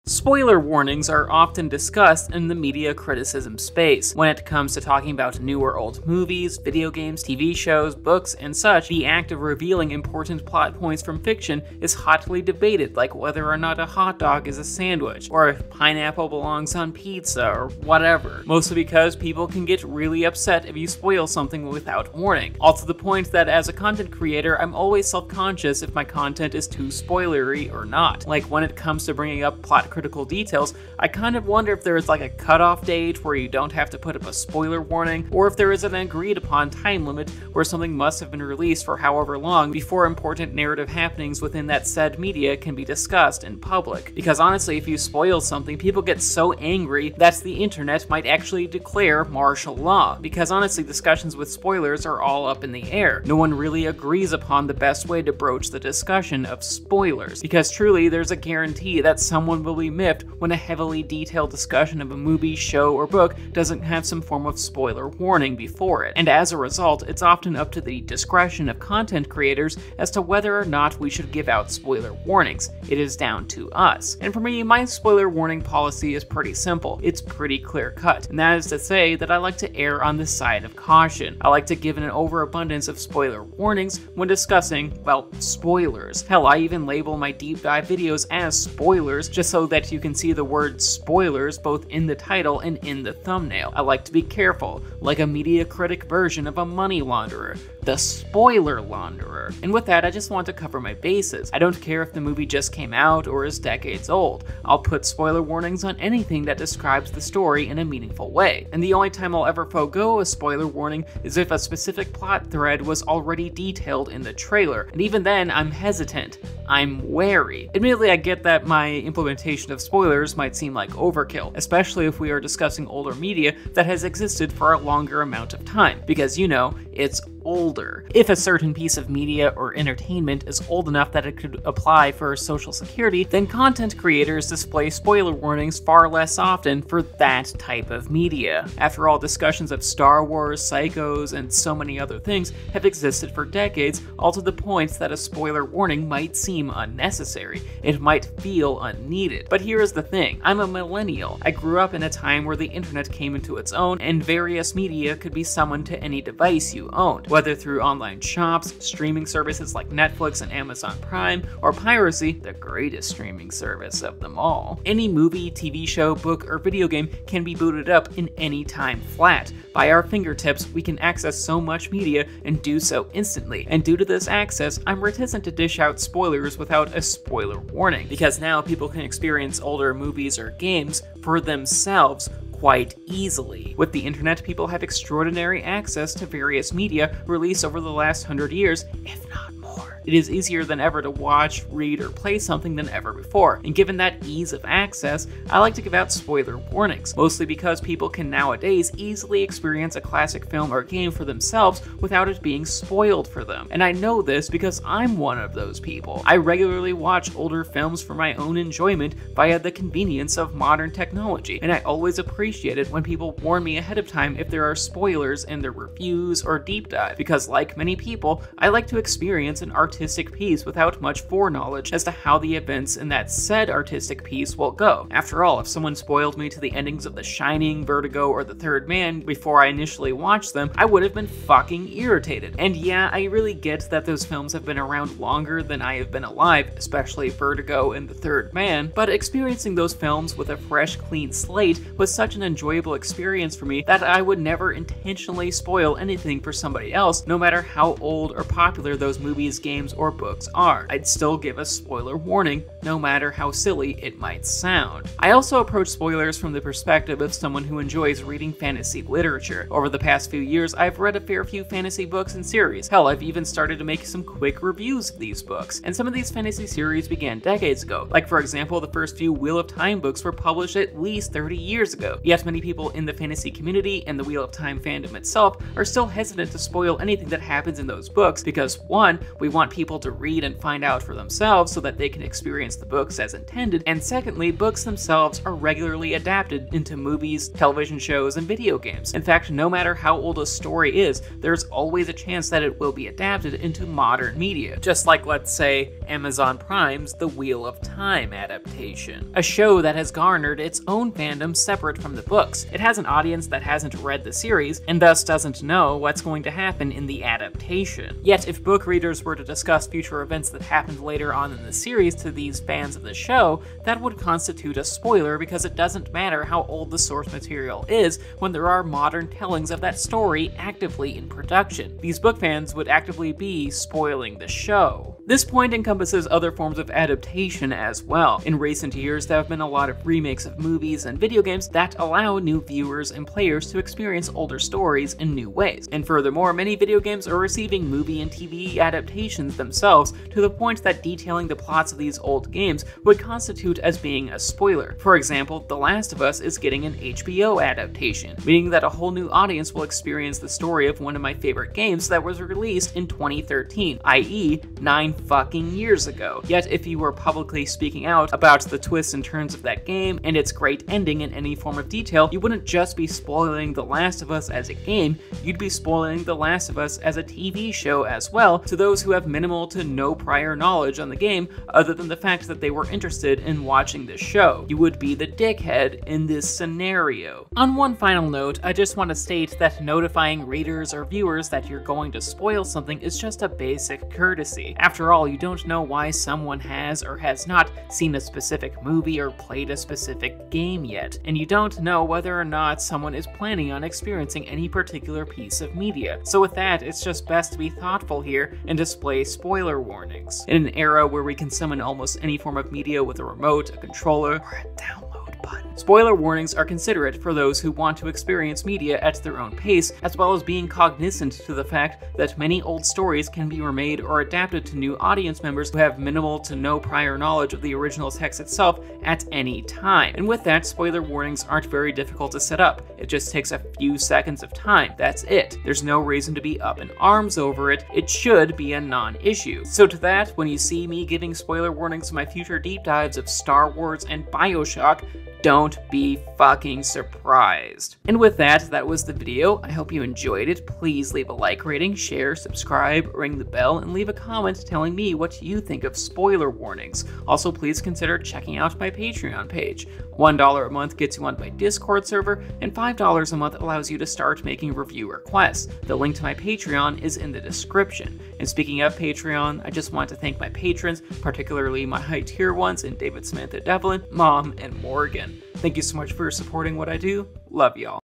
Spoiler warnings are often discussed in the media criticism space. When it comes to talking about new or old movies, video games, TV shows, books, and such, the act of revealing important plot points from fiction is hotly debated, like whether or not a hot dog is a sandwich, or if pineapple belongs on pizza, or whatever. Mostly because people can get really upset if you spoil something without warning. All to the point that as a content creator, I'm always self-conscious if my content is too spoilery or not. Like when it comes to bringing up plot critical details, I kind of wonder if there is like a cutoff date where you don't have to put up a spoiler warning, or if there is an agreed upon time limit where something must have been released for however long before important narrative happenings within that said media can be discussed in public. Because honestly, if you spoil something, people get so angry that the internet might actually declare martial law. Because honestly, discussions with spoilers are all up in the air. No one really agrees upon the best way to broach the discussion of spoilers. Because truly, there's a guarantee that someone will be miffed when a heavily detailed discussion of a movie, show, or book doesn't have some form of spoiler warning before it. And as a result, it's often up to the discretion of content creators as to whether or not we should give out spoiler warnings. It is down to us. And for me, my spoiler warning policy is pretty simple. It's pretty clear cut. And that is to say that I like to err on the side of caution. I like to give an overabundance of spoiler warnings when discussing, well, spoilers. Hell, I even label my deep dive videos as spoilers just so that you can see the word spoilers both in the title and in the thumbnail. I like to be careful, like a media critic version of a money launderer, the spoiler launderer. And with that, I just want to cover my bases. I don't care if the movie just came out or is decades old. I'll put spoiler warnings on anything that describes the story in a meaningful way. And the only time I'll ever forgo a spoiler warning is if a specific plot thread was already detailed in the trailer. And even then, I'm hesitant. I'm wary. Admittedly, I get that my implementation of spoilers might seem like overkill, especially if we are discussing older media that has existed for a longer amount of time, because you know, it's older. If a certain piece of media or entertainment is old enough that it could apply for social security, then content creators display spoiler warnings far less often for that type of media. After all, discussions of Star Wars, Psychos, and so many other things have existed for decades, all to the point that a spoiler warning might seem unnecessary. It might feel unneeded. But here is the thing, I'm a millennial. I grew up in a time where the internet came into its own and various media could be summoned to any device you owned. Whether through online shops, streaming services like Netflix and Amazon Prime, or piracy, the greatest streaming service of them all. Any movie, TV show, book, or video game can be booted up in any time flat. By our fingertips, we can access so much media and do so instantly. And due to this access, I'm reticent to dish out spoilers without a spoiler warning, because now people can experience older movies or games for themselves quite easily. With the internet, people have extraordinary access to various media released over the last 100 years, if not more. It is easier than ever to watch, read, or play something than ever before, and given that ease of access, I like to give out spoiler warnings, mostly because people can nowadays easily experience a classic film or game for themselves without it being spoiled for them. And I know this because I'm one of those people. I regularly watch older films for my own enjoyment via the convenience of modern technology, and I always appreciate it when people warn me ahead of time if there are spoilers in their reviews or deep dive, because like many people, I like to experience an artistic piece without much foreknowledge as to how the events in that said artistic piece will go. After all, if someone spoiled me to the endings of The Shining, Vertigo, or The Third Man before I initially watched them, I would have been fucking irritated. And yeah, I really get that those films have been around longer than I have been alive, especially Vertigo and The Third Man, but experiencing those films with a fresh, clean slate was such an enjoyable experience for me that I would never intentionally spoil anything for somebody else, no matter how old or popular those movies, games, or books are. I'd still give a spoiler warning, no matter how silly it might sound. I also approach spoilers from the perspective of someone who enjoys reading fantasy literature. Over the past few years, I've read a fair few fantasy books and series. Hell, I've even started to make some quick reviews of these books. And some of these fantasy series began decades ago. Like for example, the first few Wheel of Time books were published at least 30 years ago. Yet many people in the fantasy community and the Wheel of Time fandom itself are still hesitant to spoil anything that happens in those books because 1, we want people to read and find out for themselves so that they can experience follows the books as intended, and secondly, books themselves are regularly adapted into movies, television shows, and video games. In fact, no matter how old a story is, there's always a chance that it will be adapted into modern media, just like, let's say, Amazon Prime's The Wheel of Time adaptation, a show that has garnered its own fandom separate from the books. It has an audience that hasn't read the series, and thus doesn't know what's going to happen in the adaptation. Yet, if book readers were to discuss future events that happened later on in the series to these fans of the show, that would constitute a spoiler because it doesn't matter how old the source material is when there are modern tellings of that story actively in production. These book fans would actively be spoiling the show. This point encompasses other forms of adaptation as well. In recent years, there have been a lot of remakes of movies and video games that allow new viewers and players to experience older stories in new ways. And furthermore, many video games are receiving movie and TV adaptations themselves, to the point that detailing the plots of these old games would constitute as being a spoiler. For example, The Last of Us is getting an HBO adaptation, meaning that a whole new audience will experience the story of one of my favorite games that was released in 2013, i.e. 9 fucking years ago. Yet if you were publicly speaking out about the twists and turns of that game and its great ending in any form of detail, you wouldn't just be spoiling The Last of Us as a game, you'd be spoiling The Last of Us as a TV show as well to those who have minimal to no prior knowledge on the game other than the fact that they were interested in watching the show. You would be the dickhead in this scenario. On one final note, I just want to state that notifying readers or viewers that you're going to spoil something is just a basic courtesy. After all, you don't know why someone has or has not seen a specific movie or played a specific game yet, and you don't know whether or not someone is planning on experiencing any particular piece of media. So with that, it's just best to be thoughtful here and display spoiler warnings. In an era where we can summon almost any form of media with a remote, a controller, or a download button, spoiler warnings are considerate for those who want to experience media at their own pace, as well as being cognizant to the fact that many old stories can be remade or adapted to new audience members who have minimal to no prior knowledge of the original text itself at any time. And with that, spoiler warnings aren't very difficult to set up. It just takes a few seconds of time. That's it. There's no reason to be up in arms over it. It should be a non-issue. So to that, when you see me giving spoiler warnings in my future deep dives of Star Wars and BioShock, don't be fucking surprised. And with that, that was the video. I hope you enjoyed it. Please leave a like rating, share, subscribe, ring the bell, and leave a comment telling me what you think of spoiler warnings. Also, please consider checking out my Patreon page. $1 a month gets you on my Discord server, and $5 a month allows you to start making review requests. The link to my Patreon is in the description. And speaking of Patreon, I just want to thank my patrons, particularly my high tier ones in David, Samantha, Devlin, Mom, and Morgan. Thank you so much for supporting what I do. Love y'all.